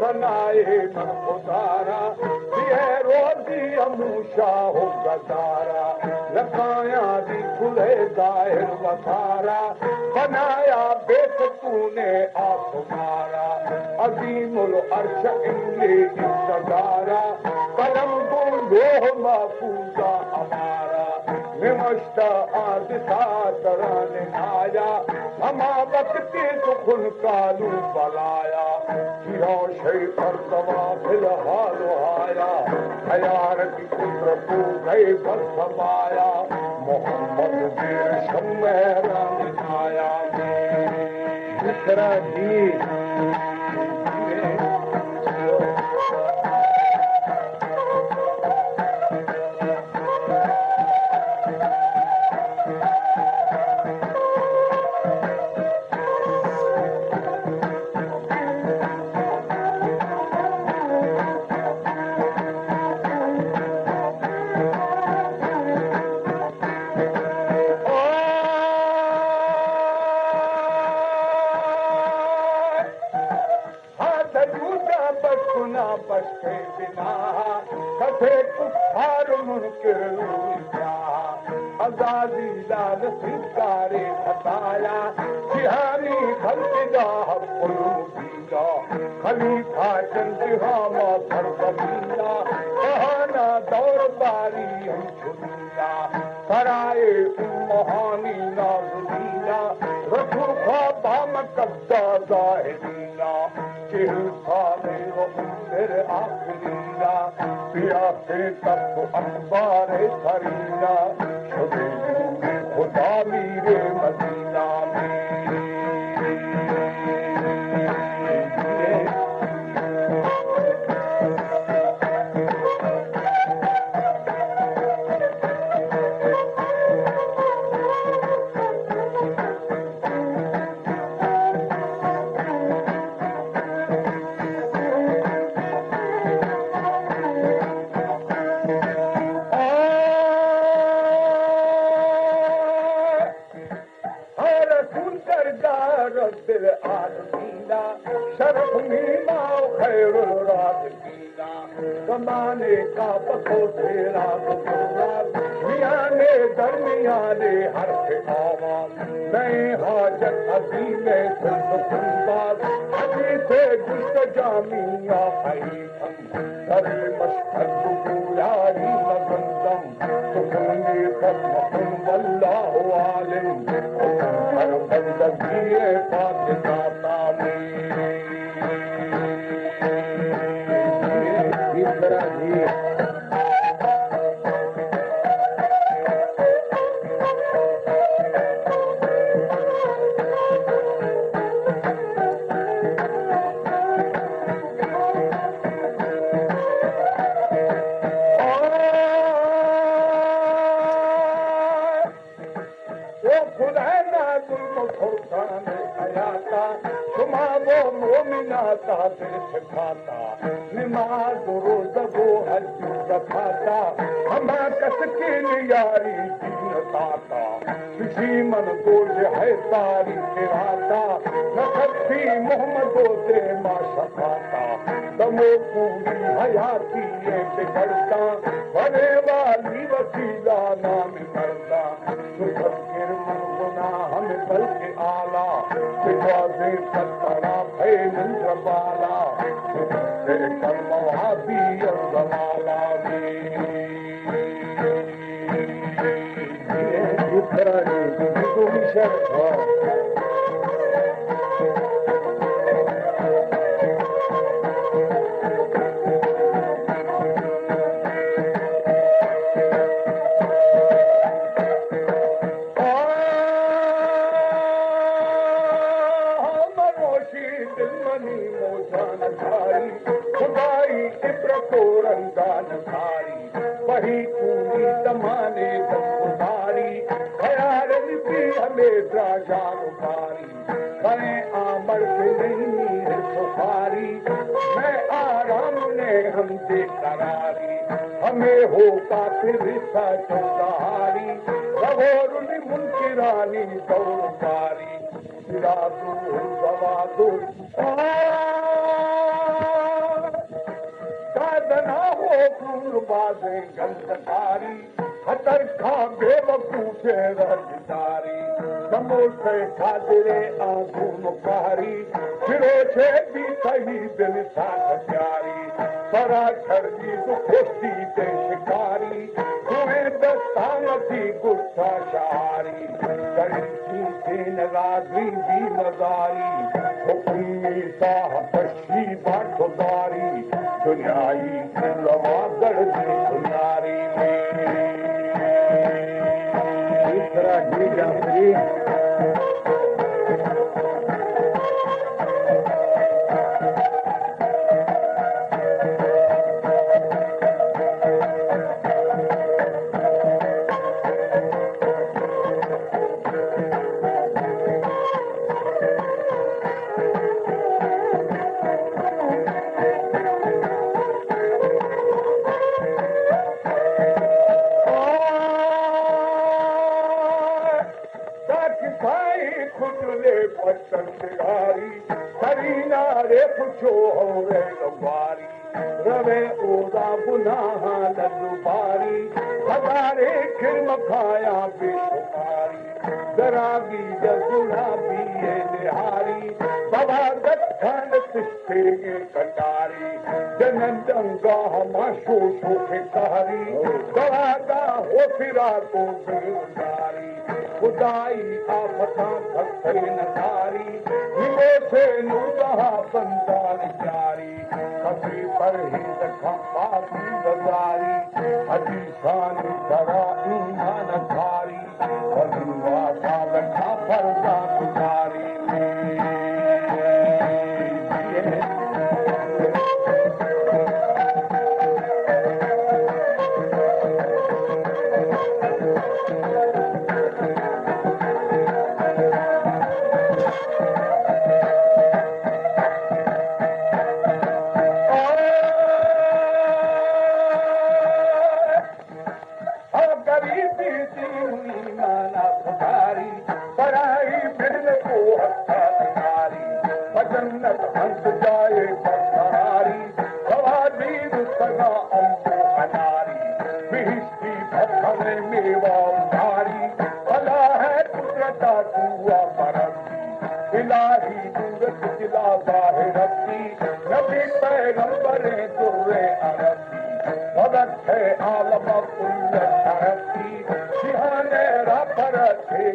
बनाए मन उतारा, दिए रोजी अमूशा हो गजारा, लगाया दी खुले जाहिर वसारा, बनाया बेत तूने आप मारा, अजीमुल अर्श इमली इस्तदारा, कलम को लोह महफूजा हमारा, निमश्ता आदिशा तराने आया, हमा वक्ति सुखुन कालू बलाया, शे पर दवा फिलहाल आया, हयार की कुदरत गए बस समाया, मोहम्मद वीर शम्मेरान आया। दूसरा जी बसके बिना कथे कुफार मुनकिर आजादी लाल सितारे बताया, जिहानी खलदा पुलूबीदा, खलीफा चंदिहामा फरबीदा, कहाना दौर बारी हम छुनीला, कराए उम्महानी नाज़मीना, रखू ख्वाबा मकद्दा जाहिरीना, चिल साले मेरे आखिरीना, पिया के तब अंबारे सरीना, शुदे खुदा मीरे मदीना में। कमाने का पतो तेरा मियाने दरमियाने हर से आवाज, नए हाजत अभी में सुनबाज, अभी से गुस्त जामिया हई करे मशहद बुयारी लगंदम, सुकूनी फतमकुन वल्लाहु आलिम, हर बंदगी पाकिस्तान में। सिखाता नमाज रोज़ वो हज रखाता, हमा कस के यारी दीन ताता, किसी मन को है तारी गिराता, नखती मोहम्मदो से माँ शफाता, तमो पूरी हयाती ये बिगड़ता, बने वाली वसीला नाम करता, मुफक्किर मन गुना हमें बल्कि आला, सिखाजे सत्तरा भय मंत्र बाला, वही पूरी जमाने गुजारी, खयाल हमेशा जानुकारी, करें आमर के नहीं है सुखारी, मैं आराम ने हम से करारी, हमें होगा फिर सहारी, रवोरुल मुनकिरानी दौरकारी, सिराजू सवादुल आवाज़ गंदकारी खतर खां बेवकूफ़े रज़दारी समोसे खादिरे आंगू मुकारी फिरो छे बि सही दिल सां प्यारी परा छड़जी दुखोती ते शिकारी तुम्हें दस्तान थी गुस्सा शारी गरीबी से नगाजी भी नजारी हुक्मी साह पशी बाठोदारी दुनियाई लवादड़ जी सुनारी दूसरा जी जाफरी रवे ओदा गुनाह लुबारी हजारे खिरम खाया बेशुमारी दरागी गुलाबी निहारी बाबा दखन तिस्ते कटारी जनंदंगाह माशो शोखे कारी दवादा हो फिरा को बेदारी खुदाई आफता थके नदारी निमो से नूदहा संतान जारी कभी पर ही रखा पापी बजारी हदीसान दरा ईमान धारी बदुआ का रखा परदा गुजारी आलम कुल तरक्की सिहाने रबर थे